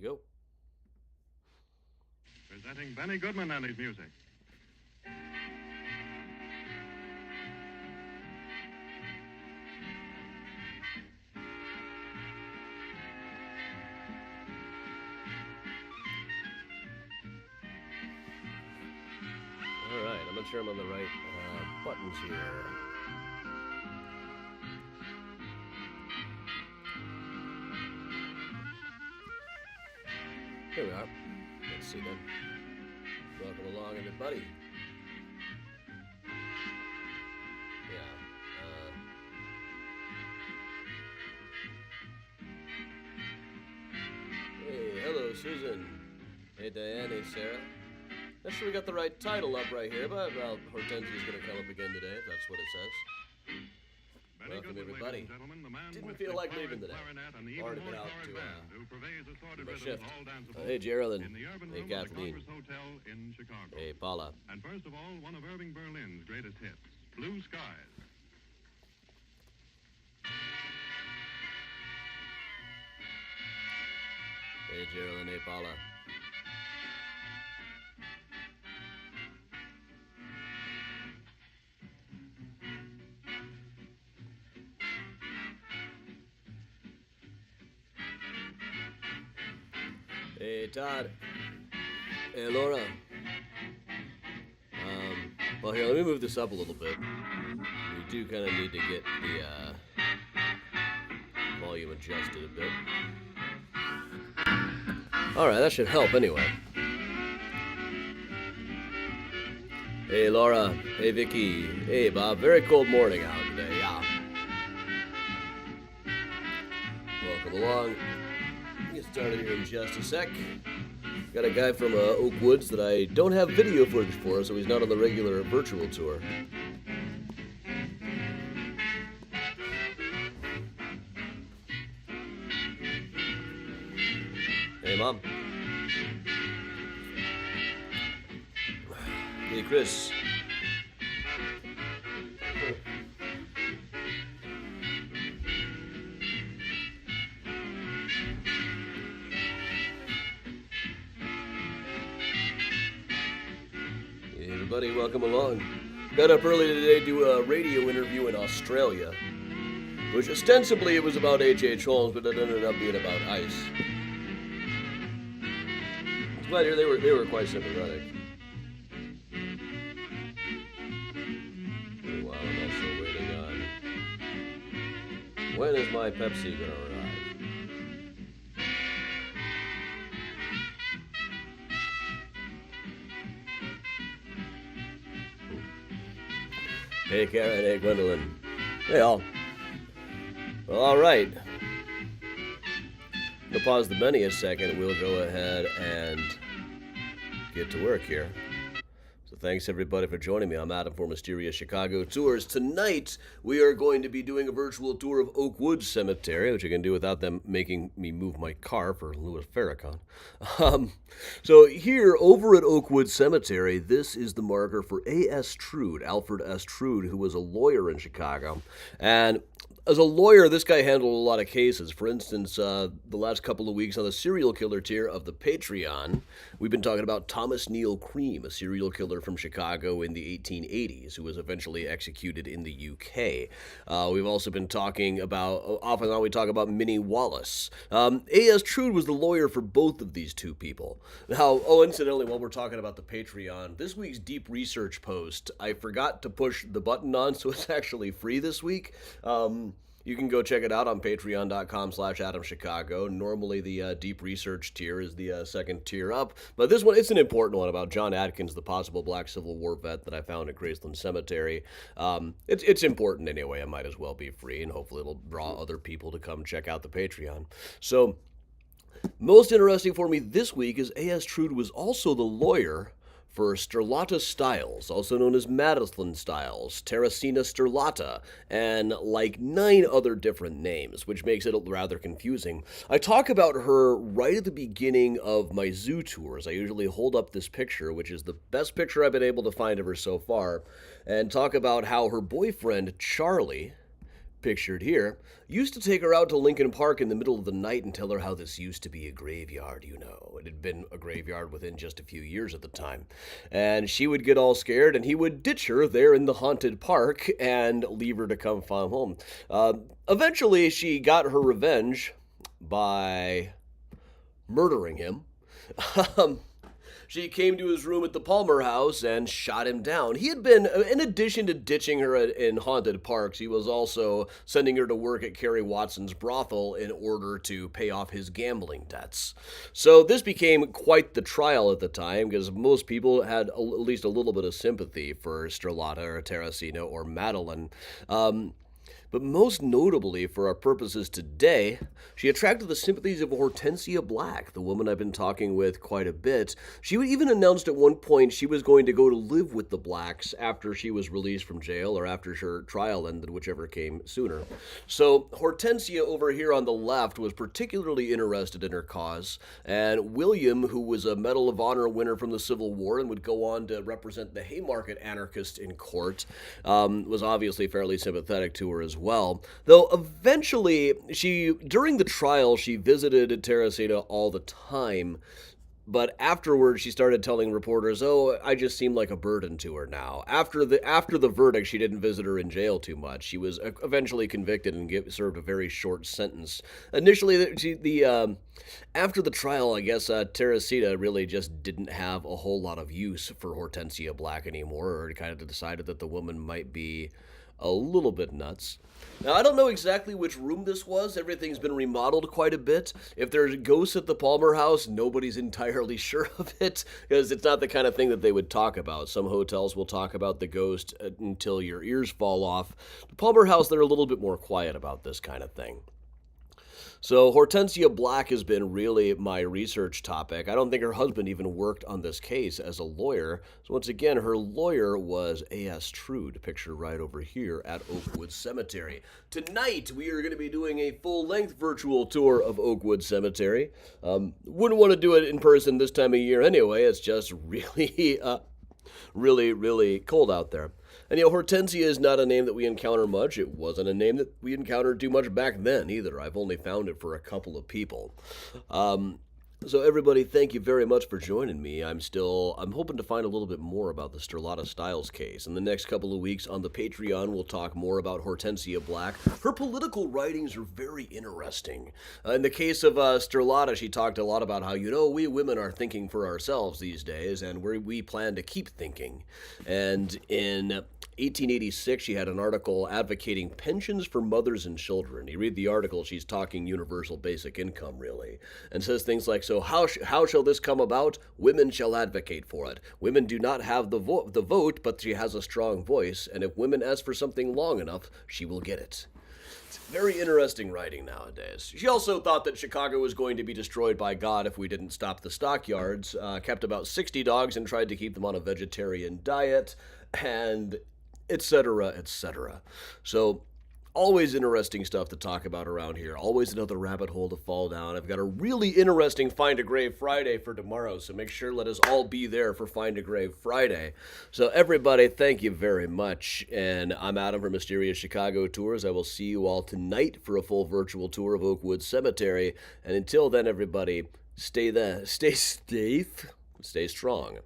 go. Presenting Benny Goodman and his music. All right, I'm not sure I'm on the right buttons here. Here we are. Let's see then. Welcome along, everybody. Hey, hello, Susan. Hey, Diane. Hey, Sarah. Not sure we got the right title up right here, but, well, Hortensia's going to come up again today, if that's what it says. Welcome, everybody. Didn't feel like leaving today. Already been out to my shift. Hey, Geraldine. Hey, Kathleen. Hey, Paula. And first of all, one of Irving Berlin's greatest hits, Blue Skies. Hey, Geraldine. Hey, Paula. Hey, Todd. Hey, Laura. Well, here, let me move this up a little bit. We do kind of need to get the volume adjusted a bit. All right, that should help anyway. Hey, Laura. Hey, Vicky. Hey, Bob. Very cold morning out today, yeah. Welcome along. Get started here in just a sec. Got a guy from Oak Woods that I don't have video footage for, so he's not on the regular virtual tour. Hey, Mom. Hey, Chris. Everybody, welcome along. Got up early today to do a radio interview in Australia, which ostensibly it was about H.H. Holmes, but it ended up being about ice. I'm glad they were quite sympathetic. Meanwhile, I'm also waiting on when is my Pepsi gonna arrive? Hey, Karen. Hey, Gwendolyn. Hey, all. All right. We'll pause the Benny a second. We'll go ahead and get to work here. So thanks, everybody, for joining me. I'm Adam for Mysterious Chicago Tours. Tonight, we are going to be doing a virtual tour of Oak Woods Cemetery, which I can do without them making me move my car for Louis Farrakhan. So here, over at Oak Woods Cemetery, this is the marker for A.S. Trude, Alfred S. Trude, who was a lawyer in Chicago. And as a lawyer, this guy handled a lot of cases. For instance, the last couple of weeks on the serial killer tier of the Patreon, we've been talking about Thomas Neal Cream, a serial killer from Chicago in the 1880s, who was eventually executed in the UK. We've also been talking about, off and on we talk about Minnie Wallace. A.S. Trude was the lawyer for both of these two people. Now, incidentally, while we're talking about the Patreon, this week's deep research post, I forgot to push the button on, so it's actually free this week. You can go check it out on patreon.com/AdamChicago. Normally the deep research tier is the second tier up, but this one, it's an important one about John Atkins, the possible Black Civil War vet that I found at Graceland Cemetery. It's important anyway. It might as well be free, and hopefully it'll draw other people to come check out the Patreon. So, most interesting for me this week is A.S. Trude was also the lawyer for Sterlata Styles, also known as Madeline Styles, Teresina Sterlata, and like 9 other different names, which makes it rather confusing. I talk about her right at the beginning of my zoo tours. I usually hold up this picture, which is the best picture I've been able to find of her so far, and talk about how her boyfriend, Charlie, pictured here, used to take her out to Lincoln Park in the middle of the night and tell her how this used to be a graveyard, you know. It had been a graveyard within just a few years at the time. And she would get all scared, and he would ditch her there in the haunted park and leave her to come home. Eventually, she got her revenge by murdering him. She came to his room at the Palmer house and shot him down. He had been, in addition to ditching her in haunted parks, he was also sending her to work at Carrie Watson's brothel in order to pay off his gambling debts. So this became quite the trial at the time, because most people had at least a little bit of sympathy for Strelata or Teresina or Madeline. But most notably, for our purposes today, she attracted the sympathies of Hortensia Black, the woman I've been talking with quite a bit. She even announced at one point she was going to go to live with the Blacks after she was released from jail or after her trial ended, whichever came sooner. So Hortensia over here on the left was particularly interested in her cause, and William, who was a Medal of Honor winner from the Civil War and would go on to represent the Haymarket anarchists in court, was obviously fairly sympathetic to her as well. Though eventually, during the trial, she visited Teresina all the time, but afterwards she started telling reporters, "Oh, I just seem like a burden to her now." After the verdict, she didn't visit her in jail too much. She was eventually convicted and served a very short sentence. Initially, after the trial, I guess Teresina really just didn't have a whole lot of use for Hortensia Black anymore, or kind of decided that the woman might be a little bit nuts. Now, I don't know exactly which room this was. Everything's been remodeled quite a bit. If there's ghosts at the Palmer house, nobody's entirely sure of it, because it's not the kind of thing that they would talk about. Some hotels will talk about the ghost until your ears fall off. The Palmer house, they're a little bit more quiet about this kind of thing. So Hortensia Black has been really my research topic. I don't think her husband even worked on this case as a lawyer. So once again, her lawyer was A.S. Trude, pictured right over here at Oakwood Cemetery. Tonight, we are going to be doing a full-length virtual tour of Oakwood Cemetery. Wouldn't want to do it in person this time of year anyway. It's just really, really cold out there. And Hortensia is not a name that we encounter much. It wasn't a name that we encountered too much back then either. I've only found it for a couple of people. So everybody, thank you very much for joining me. I'm hoping to find a little bit more about the Strelata Styles case. In the next couple of weeks on the Patreon, we'll talk more about Hortensia Black. Her political writings are very interesting. In the case of Strelata, she talked a lot about how, we women are thinking for ourselves these days, and we plan to keep thinking. And in 1886, she had an article advocating pensions for mothers and children. You read the article, she's talking universal basic income, really, and says things like, so how shall this come about? Women shall advocate for it. Women do not have the vote, but she has a strong voice, and if women ask for something long enough, she will get it. It's very interesting writing nowadays. She also thought that Chicago was going to be destroyed by God if we didn't stop the stockyards, kept about 60 dogs and tried to keep them on a vegetarian diet, and etc., etc. So, always interesting stuff to talk about around here. Always another rabbit hole to fall down. I've got a really interesting Find a Grave Friday for tomorrow, so make sure let us all be there for Find a Grave Friday. So everybody, thank you very much. And I'm Adam from Mysterious Chicago Tours. I will see you all tonight for a full virtual tour of Oakwood Cemetery. And until then, everybody, stay safe, stay strong.